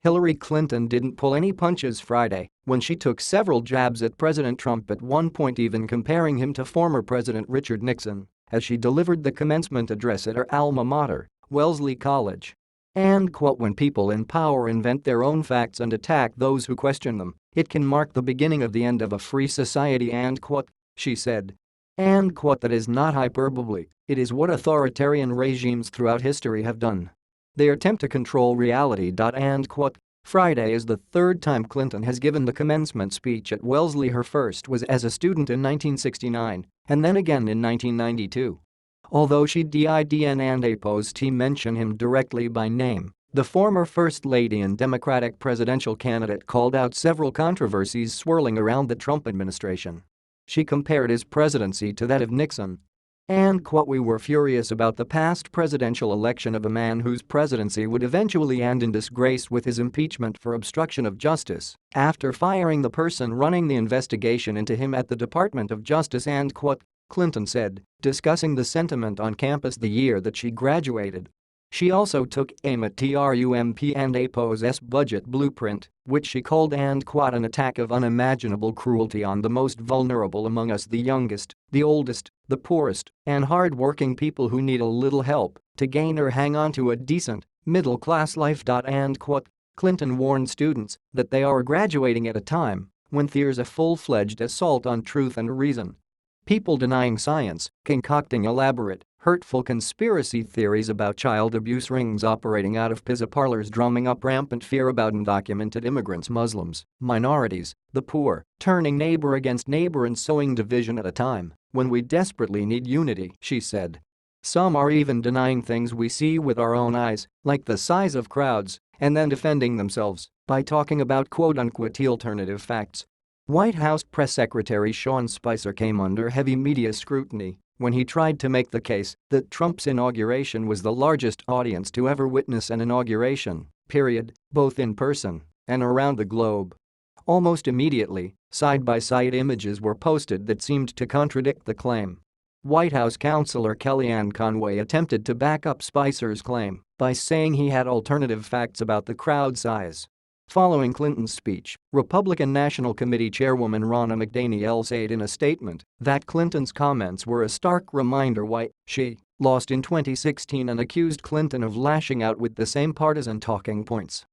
Hillary Clinton didn't pull any punches Friday when she took several jabs at President Trump, at one point even comparing him to former President Richard Nixon, as she delivered the commencement address at her alma mater, Wellesley College. And quote, "When people in power invent their own facts and attack those who question them, it can mark the beginning of the end of a free society," and quote, she said. And quote, "That is not hyperbole, it is what authoritarian regimes throughout history have done. They attempt to control reality." And quote, Friday is the third time Clinton has given the commencement speech at Wellesley. Her first was as a student in 1969 and then again in 1992. Although she didn't oppose to mention him directly by name, the former First Lady and Democratic presidential candidate called out several controversies swirling around the Trump administration. She compared his presidency to that of Nixon. And quote, "We were furious about the past presidential election of a man whose presidency would eventually end in disgrace with his impeachment for obstruction of justice after firing the person running the investigation into him at the Department of Justice," and quote, Clinton said, discussing the sentiment on campus the year that she graduated. She also took aim at Trump and APO's budget blueprint, which she called and quote, "an attack of unimaginable cruelty on the most vulnerable among us, the youngest, the oldest, the poorest, and hard-working people who need a little help to gain or hang on to a decent, middle-class life." And quote, Clinton warned students that they are graduating at a time when there's a full-fledged assault on truth and reason. People denying science, concocting elaborate, hurtful conspiracy theories about child abuse, rings operating out of pizza parlors, drumming up rampant fear about undocumented immigrants, Muslims, minorities, the poor, turning neighbor against neighbor and sowing division at a time when we desperately need unity, she said. Some are even denying things we see with our own eyes, like the size of crowds, and then defending themselves by talking about quote-unquote alternative facts. White House Press Secretary Sean Spicer came under heavy media scrutiny when he tried to make the case that Trump's inauguration was the largest audience to ever witness an inauguration, period, both in person and around the globe. Almost immediately, side-by-side images were posted that seemed to contradict the claim. White House counselor Kellyanne Conway attempted to back up Spicer's claim by saying he had alternative facts about the crowd size. Following Clinton's speech, Republican National Committee Chairwoman Ronna McDaniel said in a statement that Clinton's comments were a stark reminder why she lost in 2016 and accused Clinton of lashing out with the same partisan talking points.